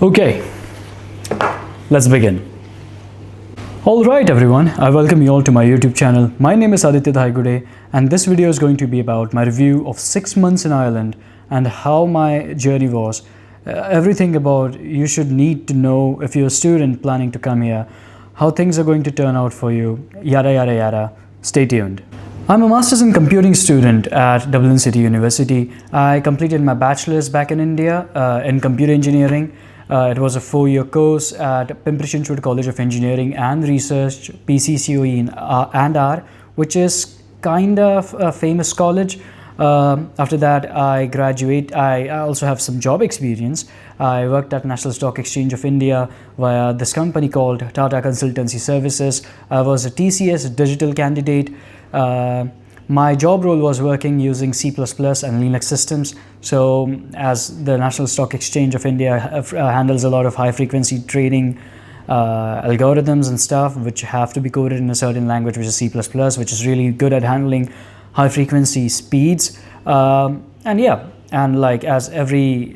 Okay, let's begin. Alright everyone, I welcome you all to my YouTube channel. My name is Aditya Dhaigude and this video is going to be about my review of 6 months in Ireland and how my journey was. Everything about you should need to know if you're a student planning to come here, how things are going to turn out for you, yada yada yada. Stay tuned. I'm a Masters in Computing student at Dublin City University. I completed my bachelor's back in India in computer engineering. It was a 4-year course at Pimpri College of Engineering and Research, PCCOE and R, which is kind of a famous college. After that, I graduate. I also have some job experience. I worked at National Stock Exchange of India via this company called Tata Consultancy Services. I was a TCS digital candidate. My job role was working using C++ and Linux systems. So as the National Stock Exchange of India handles a lot of high frequency trading algorithms and stuff which have to be coded in a certain language, which is C++, which is really good at handling high frequency speeds. And like as every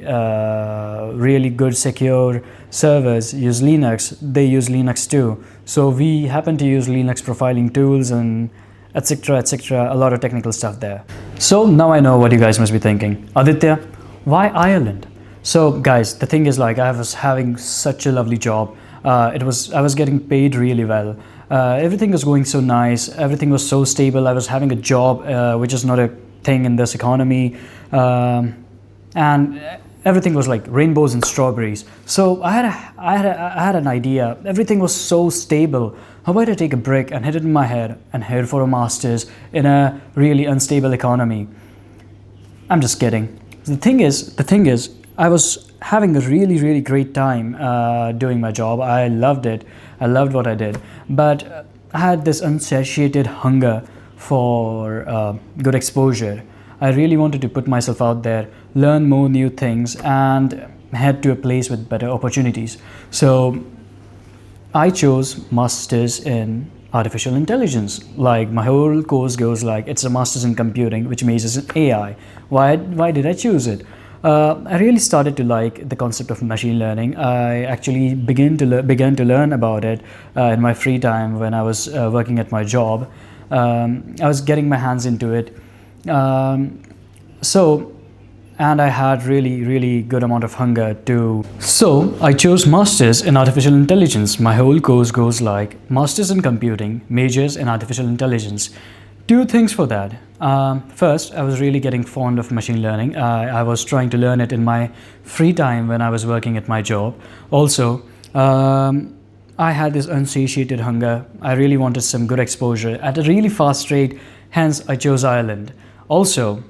really good secure servers use Linux, they use Linux too. So we happen to use Linux profiling tools and etc, a lot of technical stuff there. So now I know what you guys must be thinking. Aditya, why Ireland? So guys, the thing is, like, I was having such a lovely job. I was getting paid really well. Everything was going so nice. Everything was so stable. I was having a job, which is not a thing in this economy. And everything was like rainbows and strawberries. So I had an idea. Everything was so stable. How about I take a break and hit it in my head and head for a master's in a really unstable economy? I'm just kidding. The thing is, I was having a really great time doing my job. I loved it. I loved what I did. But I had this unsatiated hunger for good exposure. I really wanted to put myself out there, learn more new things, and head to a place with better opportunities. So I chose Masters in Artificial Intelligence. Like, my whole course goes like, it's a Masters in Computing, which majors in AI. Why did I choose it? I really started to like the concept of machine learning. I actually began to learn about it in my free time when I was working at my job. I was getting my hands into it. And I had really good amount of hunger too. So I chose Masters in Artificial Intelligence. My whole course goes like Masters in Computing, majors in Artificial Intelligence. 2 things for that. First, I was really getting fond of machine learning. I was trying to learn it in my free time when I was working at my job. Also, I had this unsatiated hunger. I really wanted some good exposure at a really fast rate. Hence, I chose Ireland. Also,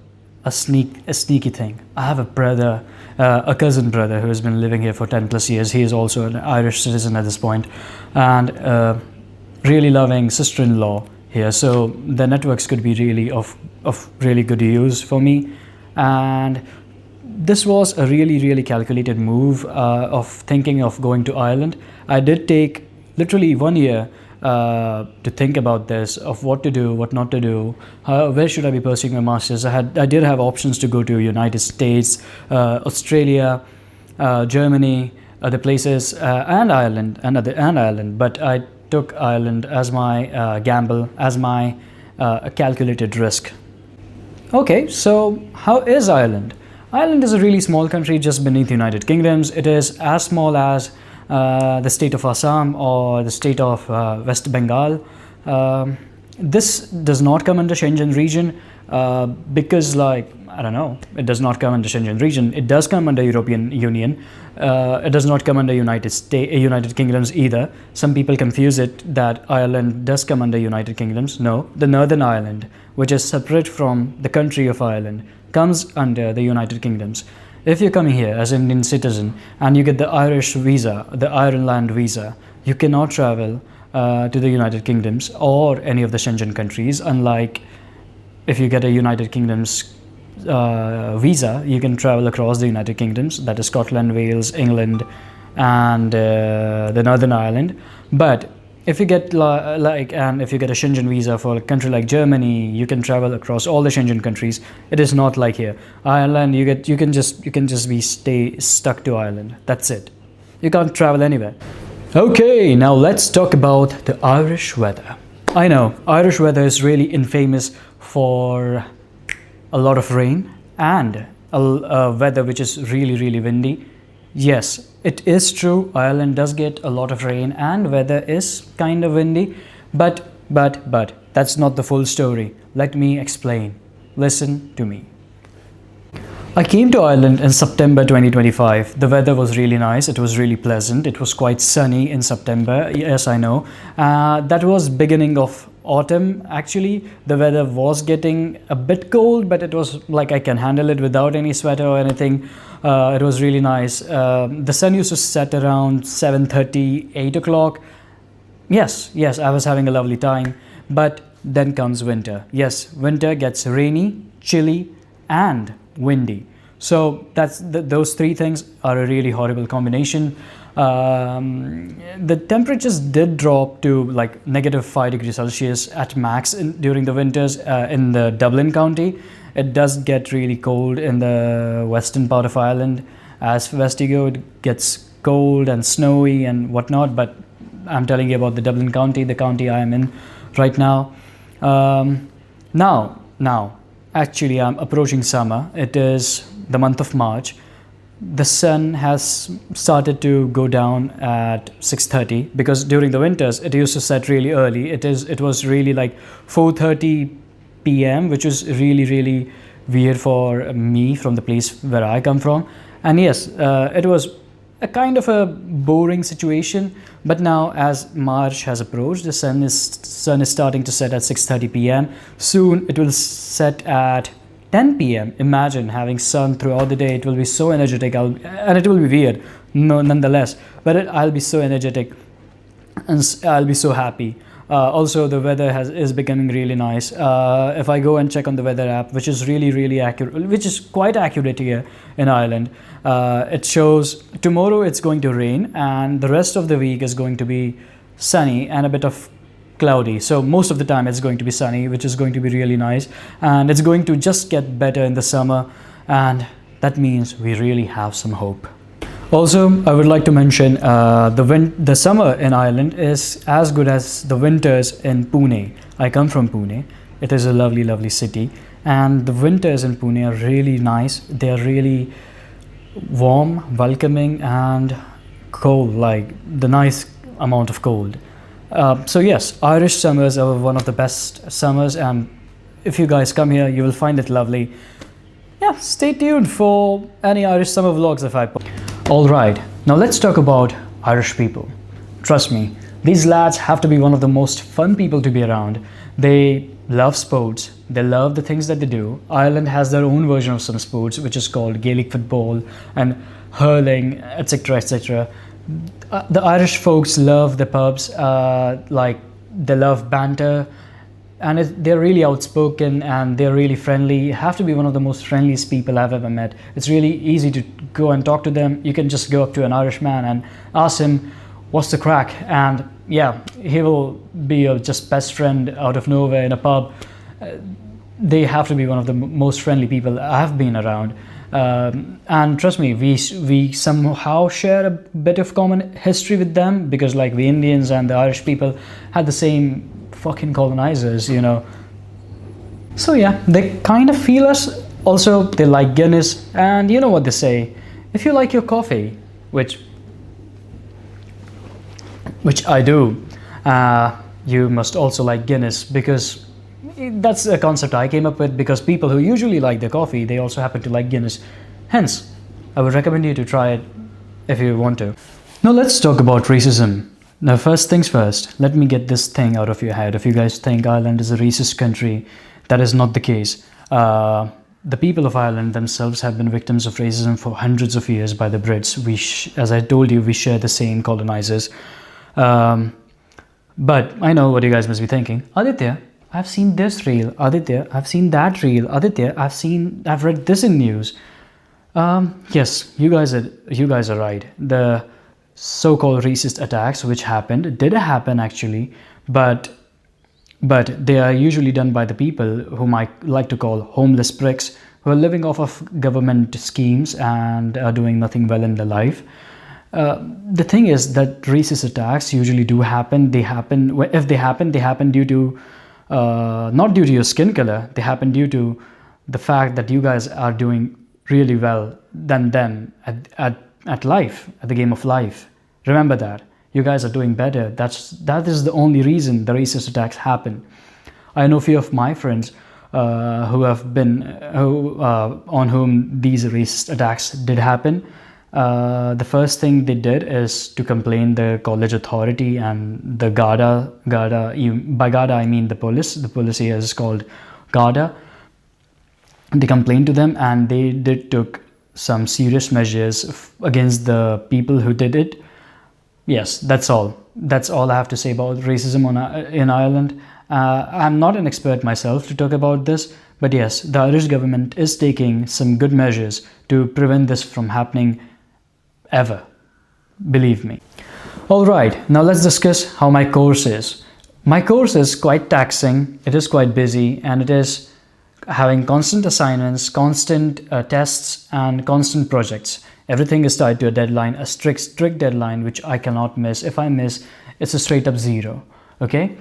a sneaky thing. I have a brother, a cousin brother who has been living here for 10 plus years. He is also an Irish citizen at this point, and really loving sister-in-law here. So the networks could be really of really good use for me. And this was a really calculated move of thinking of going to Ireland. I did take literally 1 year to think about this, of what to do, what not to do, where should I be pursuing my master's. I did have options to go to United States, Australia, Germany, other places, and Ireland, but I took Ireland as my gamble, as my calculated risk. Okay, so how is Ireland? Ireland is a really small country just beneath the United Kingdoms. It is as small as the state of Assam or the state of West Bengal. This does not come under Schengen region because, like, I don't know, it does not come under Schengen region. It does come under European Union. It does not come under United Kingdoms either. Some people confuse it that Ireland does come under United Kingdoms. No, the Northern Ireland, which is separate from the country of Ireland, comes under the United Kingdoms. If you're coming here as an Indian citizen and you get the Irish visa, the Ireland visa, you cannot travel to the United Kingdoms or any of the Schengen countries. Unlike if you get a United Kingdoms visa, you can travel across the United Kingdoms, that is Scotland, Wales, England, and the Northern Ireland. But if you get if you get a Schengen visa for a country like Germany, you can travel across all the Schengen countries. It is not like here. Ireland, you can just stay stuck to Ireland. That's it. You can't travel anywhere. Okay, now let's talk about the Irish weather. I know Irish weather is really infamous for a lot of rain and a weather which is really windy. Yes, it is true. Ireland does get a lot of rain and weather is kind of windy, but that's not the full story. Let me explain. Listen to me. I came to Ireland in September 2025. The weather was really nice. It was really pleasant. It was quite sunny in September. Yes, I know. That was beginning of autumn. Actually, the weather was getting a bit cold, but it was like I can handle it without any sweater or anything. It was really nice. The sun used to set around 7:30, 8 o'clock. Yes, I was having a lovely time. But then comes winter. Yes, winter gets rainy, chilly, and windy. So those three things are a really horrible combination. The temperatures did drop to like -5 degrees Celsius at max during the winters in the Dublin county. It does get really cold in the western part of Ireland. As west you go, it gets cold and snowy and whatnot. But I'm telling you about the Dublin county, the county I am in right now. Now, actually, I'm approaching summer. It is the month of March. The sun has started to go down at 6:30 because during the winters it used to set really early. It was really like 4:30 p.m., which was really weird for me from the place where I come from. And yes, it was a kind of a boring situation. But now, as March has approached, the sun is starting to set at 6:30 p.m. Soon it will set at 10 p.m. Imagine having sun throughout the day. It will be so energetic, and it will be weird, no, nonetheless. But I'll be so energetic, and I'll be so happy. Also, the weather is becoming really nice. If I go and check on the weather app, which is really accurate, which is quite accurate here in Ireland, it shows tomorrow it's going to rain, and the rest of the week is going to be sunny and a bit of cloudy. So most of the time it's going to be sunny, which is going to be really nice, and it's going to just get better in the summer, and that means we really have some hope. Also, I would like to mention the summer in Ireland is as good as the winters in Pune. I come from Pune. It is a lovely city, and the winters in Pune are really nice. They are really warm, welcoming, and cold, like the nice amount of cold. So yes, Irish summers are one of the best summers, and if you guys come here, you will find it lovely. Yeah, stay tuned for any Irish summer vlogs if I post. Alright, now let's talk about Irish people. Trust me, these lads have to be one of the most fun people to be around. They love sports, they love the things that they do. Ireland has their own version of some sports, which is called Gaelic football and hurling, etc. The Irish folks love the pubs, like they love banter, and they're really outspoken and they're really friendly. You have to be one of the most friendliest people I've ever met. It's really easy to go and talk to them. You can just go up to an Irishman and ask him what's the crack, and yeah, he will be your just best friend out of nowhere in a pub. They have to be one of the most friendly people I've been around. And trust me, we somehow share a bit of common history with them, because like the Indians and the Irish people had the same fucking colonizers, you know. So yeah, they kind of feel us. Also, they like Guinness, and you know what they say, if you like your coffee, which I do, you must also like Guinness, because that's a concept I came up with, because people who usually like their coffee, they also happen to like Guinness. Hence, I would recommend you to try it if you want to. Now let's talk about racism. Now first things first, let me get this thing out of your head. If you guys think Ireland is a racist country, that is not the case. The people of Ireland themselves have been victims of racism for hundreds of years by the Brits. As I told you, we share the same colonizers. But I know what you guys must be thinking. Aditya, I've seen this reel. Aditya, I've seen that reel. Aditya, I've read this in news. Yes, you guys are right. The so-called racist attacks which did happen actually, but they are usually done by the people whom I like to call homeless pricks, who are living off of government schemes and are doing nothing well in their life. The thing is that racist attacks usually do happen. If they happen due to not due to your skin color. They happen due to the fact that you guys are doing really well than them at life, at the game of life. Remember that you guys are doing better. That is the only reason the racist attacks happen. I know few of my friends on whom these racist attacks did happen. The first thing they did is to complain the college authority and the Garda. By Garda I mean the police. The police here is called Garda. They complained to them, and they did took some serious measures against the people who did it. Yes, that's all. That's all I have to say about racism in Ireland. I'm not an expert myself to talk about this, but yes, the Irish government is taking some good measures to prevent this from happening ever. Believe me. Alright, now let's discuss how my course is. My course is quite taxing, it is quite busy, and it is having constant assignments, constant tests, and constant projects. Everything is tied to a deadline, a strict deadline, which I cannot miss. If I miss, it's a straight up zero. Okay?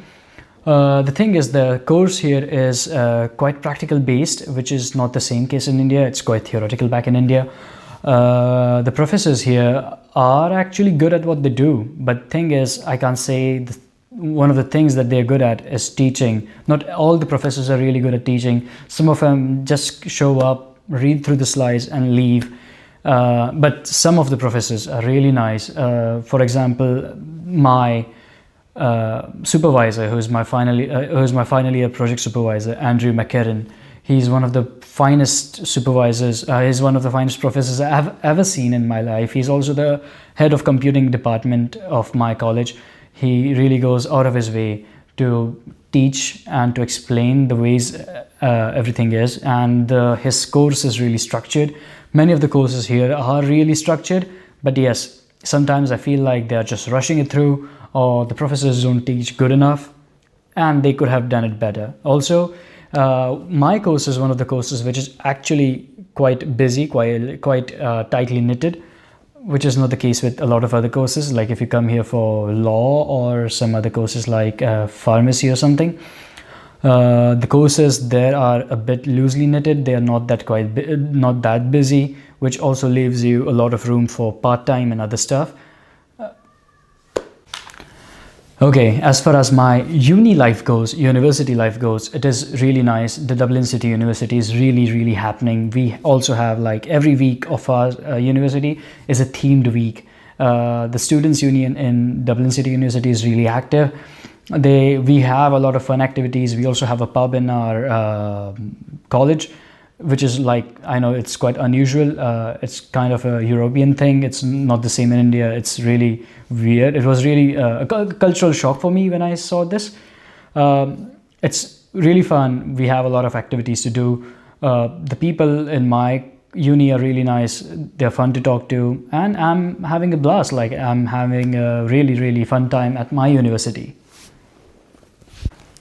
The thing is, the course here is quite practical based, which is not the same case in India. It's quite theoretical back in India. The professors here are actually good at what they do, but thing is, I can't say one of the things that they're good at is teaching. Not all the professors are really good at teaching. Some of them just show up, read through the slides and leave. But some of the professors are really nice. For example, my supervisor, who's my final year project supervisor, Andrew McKerran. He's one of the finest supervisors. He's one of the finest professors I've ever seen in my life. He's also the head of computing department of my college. He really goes out of his way to teach and to explain the ways everything is. And his course is really structured. Many of the courses here are really structured. But yes, sometimes I feel like they're just rushing it through, or the professors don't teach good enough, and they could have done it better. Also, my course is one of the courses which is actually quite busy, quite tightly knitted, which is not the case with a lot of other courses. Like if you come here for law or some other courses like pharmacy or something, the courses there are a bit loosely knitted. They are not that busy, which also leaves you a lot of room for part-time and other stuff. Okay, as far as my university life goes, it is really nice. The Dublin City University is really happening. We also have, like, every week of our university is a themed week. The Students' Union in Dublin City University is really active. We have a lot of fun activities. We also have a pub in our college, which is, like, I know it's quite unusual. It's kind of a European thing. It's not the same in India. It's really weird. It was really a cultural shock for me when I saw this. It's really fun. We have a lot of activities to do. The people in my uni are really nice. They're fun to talk to, and I'm having a blast. Like, I'm having a really fun time at my university.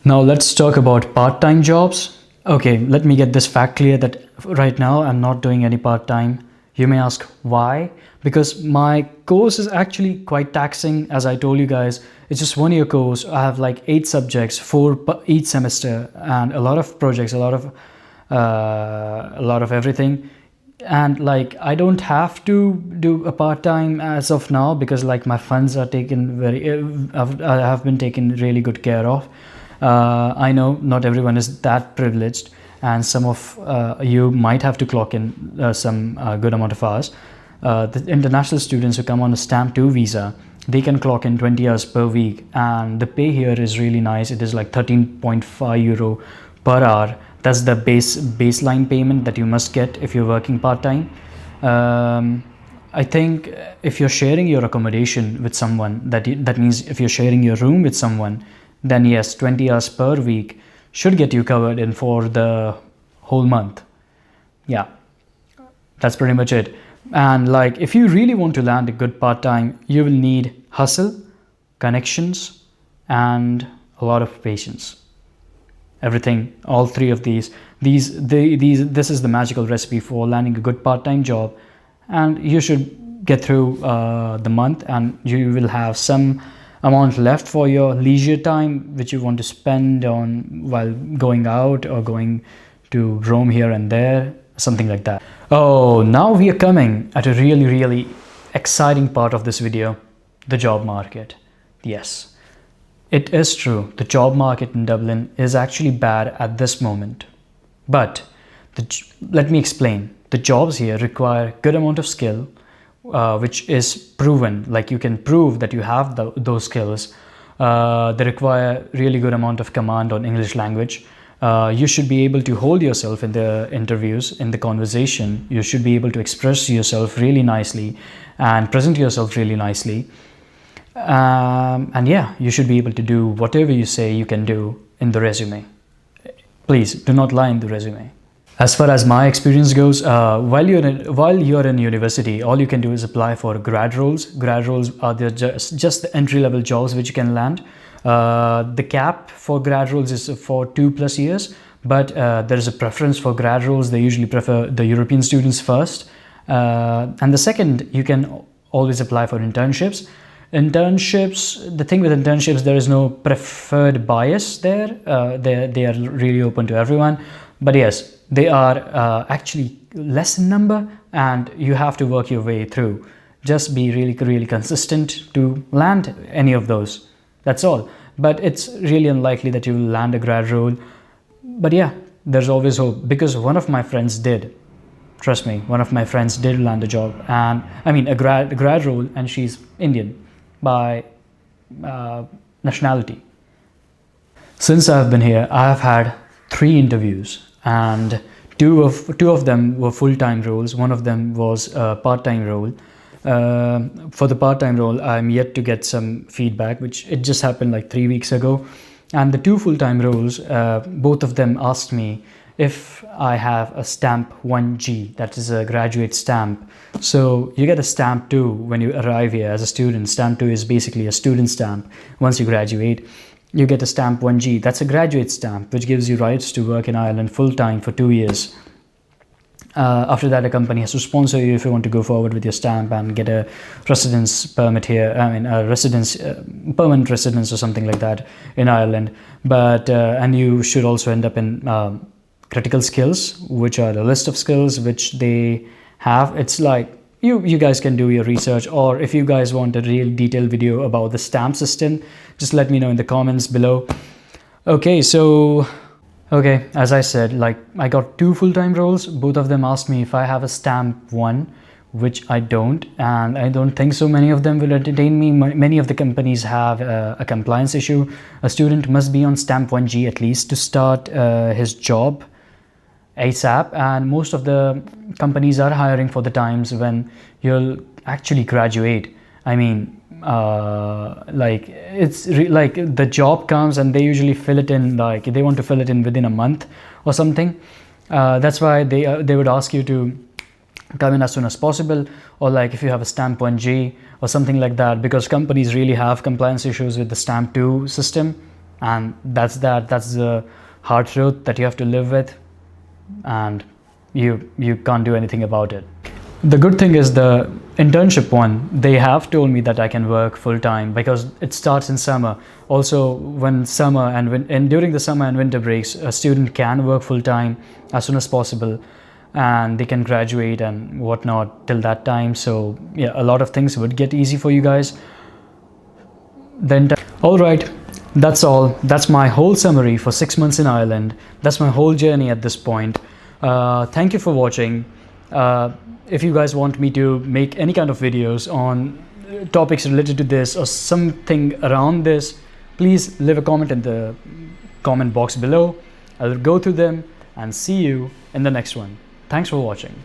Now let's talk about part-time jobs. Okay, let me get this fact clear that right now I'm not doing any part-time. You may ask why? Because my course is actually quite taxing. As I told you guys, it's just 1 year course. I have like 8 subjects, 4 each semester, and a lot of projects, a lot of everything. And like, I don't have to do a part-time as of now, because like my funds are taken I have been taken really good care of. I know not everyone is that privileged, and some of you might have to clock in some good amount of hours. The international students who come on a stamp 2 visa, they can clock in 20 hours per week, and the pay here is really nice. It is like 13.5 euro per hour. That's the baseline payment that you must get if you're working part-time. I think if you're sharing your accommodation with someone, that means if you're sharing your room with someone, then yes, 20 hours per week should get you covered in for the whole month. Yeah, that's pretty much it. And like, if you really want to land a good part-time, you will need hustle, connections, and a lot of patience. Everything, all 3 of these, this is the magical recipe for landing a good part-time job. And you should get through the month, and you will have some amount left for your leisure time which you want to spend on while going out or going to roam here and there, something like that. Oh, now we are coming at a really exciting part of this video, the job market. Yes, it is true, the job market in Dublin is actually bad at this moment, but let me explain. The jobs here require good amount of skill, which is proven, like you can prove that you have those skills. They require really good amount of command on English language. You should be able to hold yourself in the interviews, in the conversation. You should be able to express yourself really nicely and present yourself really nicely. And yeah, you should be able to do whatever you say you can do in the resume. Please do not lie in the resume. As far as my experience goes, while you're in university, all you can do is apply for grad roles. Grad roles are just the entry-level jobs which you can land. The cap for grad roles is for 2+ years, but there is a preference for grad roles. They usually prefer the European students first. And the second, you can always apply for internships. The thing with internships, there is no preferred bias there. They are really open to everyone. But yes, they are actually less in number, and you have to work your way through. Just be really consistent to land any of those. That's all. But it's really unlikely that you will land a grad role. But yeah, there's always hope, because one of my friends did. Trust me, one of my friends did land a job, and I mean a grad role, and she's Indian by nationality. Since I've been here, I have had 3 interviews, and two of them were full-time roles. One of them was a part-time role. For the part-time role, I'm yet to get some feedback, which it just happened like 3 weeks ago. And the 2 full-time roles, both of them asked me if I have a stamp 1G, that is a graduate stamp. So you get a stamp 2 when you arrive here as a student. Stamp 2 is basically a student stamp. Once you graduate, you get a stamp 1G. That's a graduate stamp, which gives you rights to work in Ireland full-time for 2 years. After that, a company has to sponsor you if you want to go forward with your stamp and get a residence permit here. I mean, a residence, permanent residence or something like that in Ireland. But and you should also end up in critical skills, which are the list of skills which they have. It's like you guys can do your research, or if you guys want a real detailed video about the stamp system, just let me know in the comments below. Okay, so as I said, like I got 2 full-time roles. Both of them asked me if I have a stamp 1, which I don't, and I don't think so many of them will entertain me. Many of the companies have a compliance issue. A student must be on stamp 1G at least to start his job ASAP, and most of the companies are hiring for the times when you'll actually graduate. I mean, like like the job comes and they usually fill it in, like they want to fill it in within a month or something. That's why they would ask you to come in as soon as possible, or like if you have a stamp 1G or something like that, because companies really have compliance issues with the stamp 2 system, and that's the hard truth that you have to live with, and you can't do anything about it. The good thing is the internship one, they have told me that I can work full-time because it starts in summer. Also, when summer and during the summer and winter breaks, a student can work full-time as soon as possible, and they can graduate and whatnot till that time. So yeah, a lot of things would get easy for you guys. Then all right, that's all. That's my whole summary for 6 months in Ireland. That's my whole journey at this point. Thank you for watching. If you guys want me to make any kind of videos on topics related to this or something around this, please leave a comment in the comment box below. I'll go through them and see you in the next one. Thanks for watching.